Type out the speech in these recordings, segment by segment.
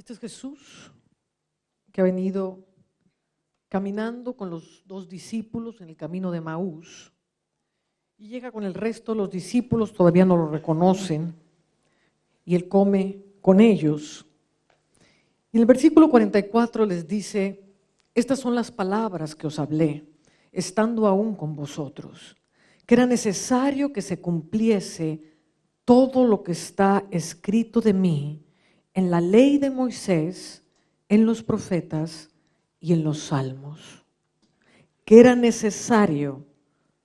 Este es Jesús que ha venido caminando con los 2 discípulos en el camino de Maús y llega con el resto de los discípulos, todavía no lo reconocen, y Él come con ellos. Y en el versículo 44 les dice: estas son las palabras que os hablé, estando aún con vosotros, que era necesario que se cumpliese todo lo que está escrito de mí en la ley de Moisés, en los profetas y en los salmos. Que era necesario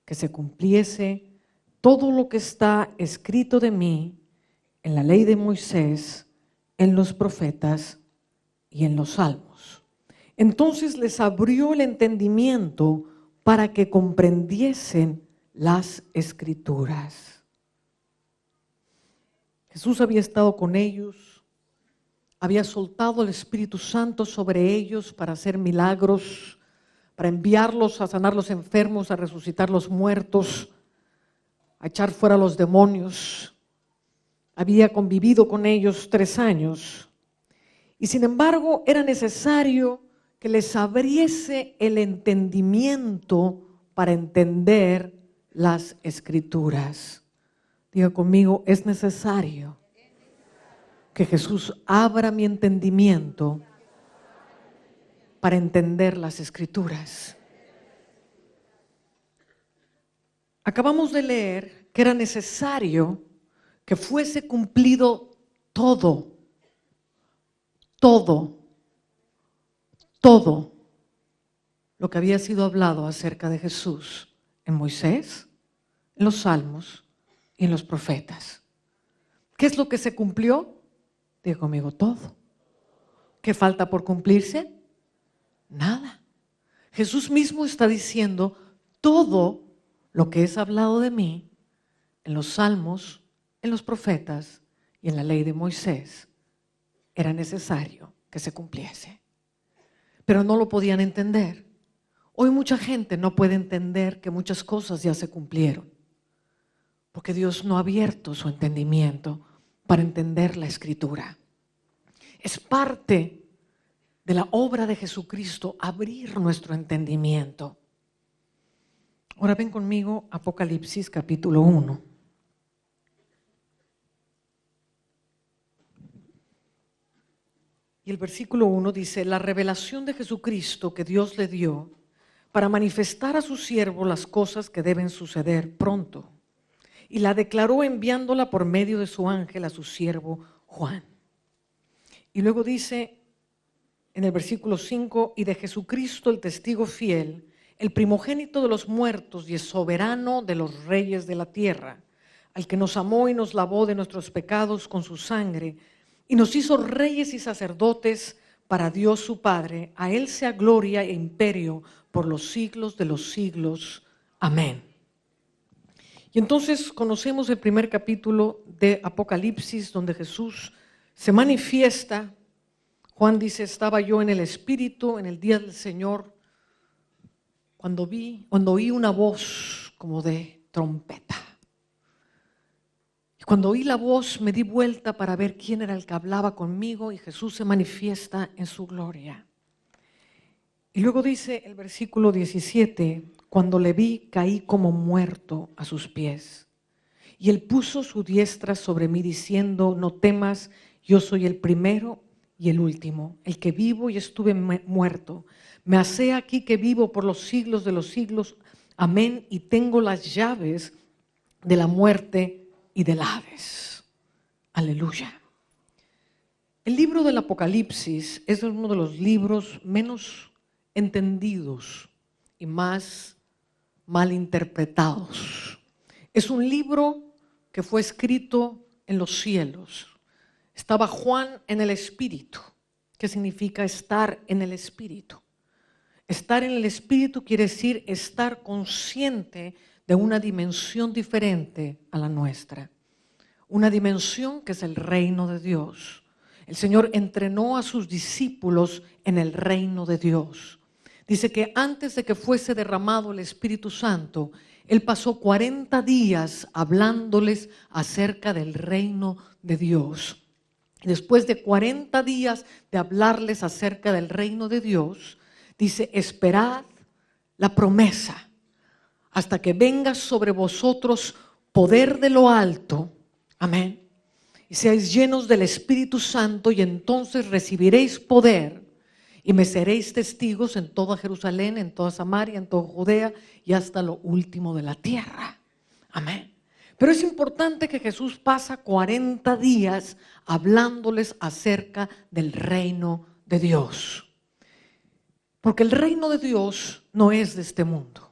que se cumpliese todo lo que está escrito de mí en la ley de Moisés, en los profetas y en los salmos. Entonces les abrió el entendimiento para que comprendiesen las Escrituras. Jesús había estado con ellos, había soltado el Espíritu Santo sobre ellos para hacer milagros, para enviarlos a sanar los enfermos, a resucitar los muertos, a echar fuera los demonios. Había convivido con ellos 3 años y sin embargo era necesario que les abriese el entendimiento para entender las Escrituras. Diga conmigo, es necesario que Jesús abra mi entendimiento para entender las Escrituras. Acabamos de leer que era necesario que fuese cumplido todo lo que había sido hablado acerca de Jesús en Moisés, en los salmos y en los profetas. ¿Qué es lo que se cumplió? Diga conmigo, todo. ¿Qué falta por cumplirse? Nada. Jesús mismo está diciendo: todo lo que es hablado de mí en los salmos, en los profetas y en la ley de Moisés era necesario que se cumpliese. Pero no lo podían entender. Hoy mucha gente no puede entender que muchas cosas ya se cumplieron, porque Dios no ha abierto su entendimiento para entender la Escritura. Es parte de la obra de Jesucristo abrir nuestro entendimiento. Ahora ven conmigo Apocalipsis capítulo 1. Y el versículo 1 dice: la revelación de Jesucristo que Dios le dio para manifestar a su siervo las cosas que deben suceder pronto. Y la declaró enviándola por medio de su ángel a su siervo Juan. Y luego dice en el versículo 5: y de Jesucristo el testigo fiel, el primogénito de los muertos y el soberano de los reyes de la tierra, al que nos amó y nos lavó de nuestros pecados con su sangre, y nos hizo reyes y sacerdotes para Dios su Padre. A Él sea gloria e imperio por los siglos de los siglos. Amén. Y entonces conocemos el primer capítulo de Apocalipsis, donde Jesús se manifiesta. Juan dice: estaba yo en el Espíritu en el día del Señor, cuando oí una voz como de trompeta. Y cuando oí la voz me di vuelta para ver quién era el que hablaba conmigo, y Jesús se manifiesta en su gloria. Y luego dice el versículo 17: cuando le vi, caí como muerto a sus pies. Y él puso su diestra sobre mí diciendo: no temas, yo soy el primero y el último, el que vivo y estuve muerto. Me hacé aquí que vivo por los siglos de los siglos. Amén. Y tengo las llaves de la muerte y del Hades. Aleluya. El libro del Apocalipsis es uno de los libros menos entendidos y más malinterpretados. Es un libro que fue escrito en los cielos. Estaba Juan en el Espíritu. ¿Qué significa estar en el Espíritu? Estar en el Espíritu quiere decir estar consciente de una dimensión diferente a la nuestra. Una dimensión que es el reino de Dios. El Señor entrenó a sus discípulos en el reino de Dios. Dice que antes de que fuese derramado el Espíritu Santo, Él pasó 40 días hablándoles acerca del reino de Dios. Y después de 40 días de hablarles acerca del reino de Dios, dice, esperad la promesa hasta que venga sobre vosotros poder de lo alto. Amén. Y seáis llenos del Espíritu Santo, y entonces recibiréis poder y me seréis testigos en toda Jerusalén, en toda Samaria, en toda Judea y hasta lo último de la tierra. Amén. Pero es importante que Jesús pasa 40 días hablándoles acerca del reino de Dios. Porque el reino de Dios no es de este mundo.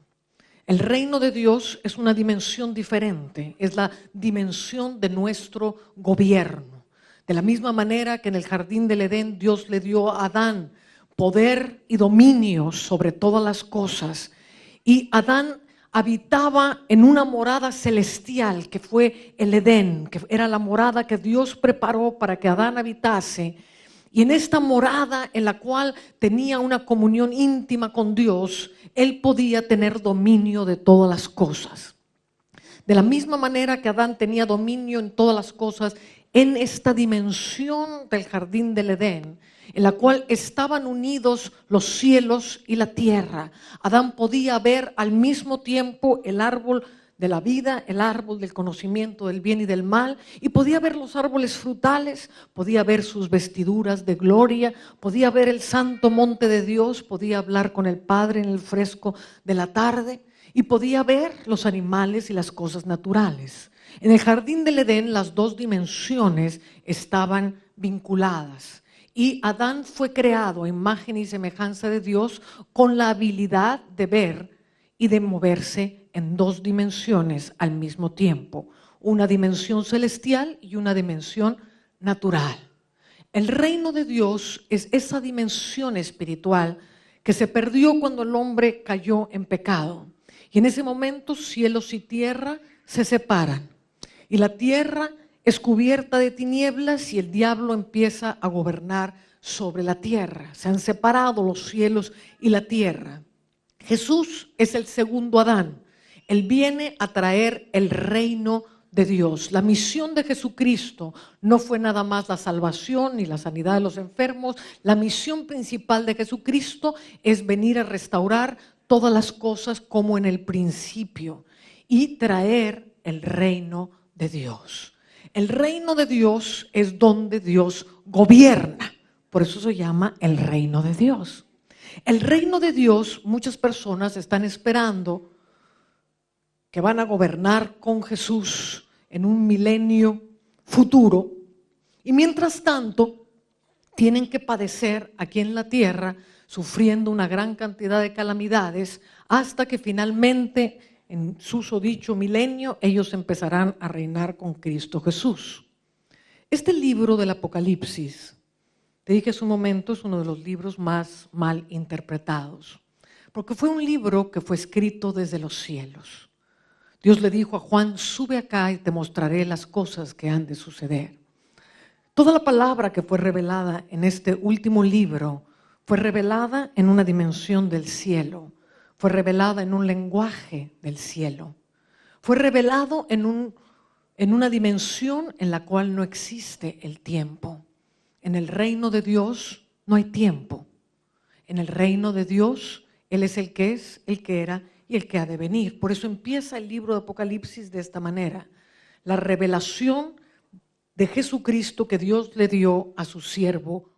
El reino de Dios es una dimensión diferente, es la dimensión de nuestro gobierno. De la misma manera que en el jardín del Edén Dios le dio a Adán poder y dominio sobre todas las cosas. Y Adán habitaba en una morada celestial que fue el Edén, que era la morada que Dios preparó para que Adán habitase. Y en esta morada en la cual tenía una comunión íntima con Dios, él podía tener dominio de todas las cosas. De la misma manera que Adán tenía dominio en todas las cosas, en esta dimensión del jardín del Edén, en la cual estaban unidos los cielos y la tierra, Adán podía ver al mismo tiempo el árbol de la vida, el árbol del conocimiento del bien y del mal, y podía ver los árboles frutales, podía ver sus vestiduras de gloria, podía ver el santo monte de Dios, podía hablar con el Padre en el fresco de la tarde, y podía ver los animales y las cosas naturales. En el jardín del Edén las dos dimensiones estaban vinculadas. Y Adán fue creado a imagen y semejanza de Dios con la habilidad de ver y de moverse en dos dimensiones al mismo tiempo. Una dimensión celestial y una dimensión natural. El reino de Dios es esa dimensión espiritual que se perdió cuando el hombre cayó en pecado. Y en ese momento cielos y tierra se separan. Y la tierra es cubierta de tinieblas y el diablo empieza a gobernar sobre la tierra. Se han separado los cielos y la tierra. Jesús es el segundo Adán. Él viene a traer el reino de Dios. La misión de Jesucristo no fue nada más la salvación ni la sanidad de los enfermos. La misión principal de Jesucristo es venir a restaurar todas las cosas como en el principio y traer el reino de Dios. El reino de Dios es donde Dios gobierna. Por eso se llama el reino de Dios. El reino de Dios, muchas personas están esperando que van a gobernar con Jesús en un milenio futuro. Y mientras tanto, tienen que padecer aquí en la tierra, sufriendo una gran cantidad de calamidades, hasta que finalmente, en susodicho milenio, ellos empezarán a reinar con Cristo Jesús. Este libro del Apocalipsis, te dije hace un momento, es uno de los libros más mal interpretados, porque fue un libro que fue escrito desde los cielos. Dios le dijo a Juan, sube acá y te mostraré las cosas que han de suceder. Toda la palabra que fue revelada en este último libro fue revelada en una dimensión del cielo, fue revelada en un lenguaje del cielo, fue revelado en una dimensión en la cual no existe el tiempo. En el reino de Dios no hay tiempo. En el reino de Dios, Él es, el que era y el que ha de venir. Por eso empieza el libro de Apocalipsis de esta manera. La revelación de Jesucristo que Dios le dio a su siervo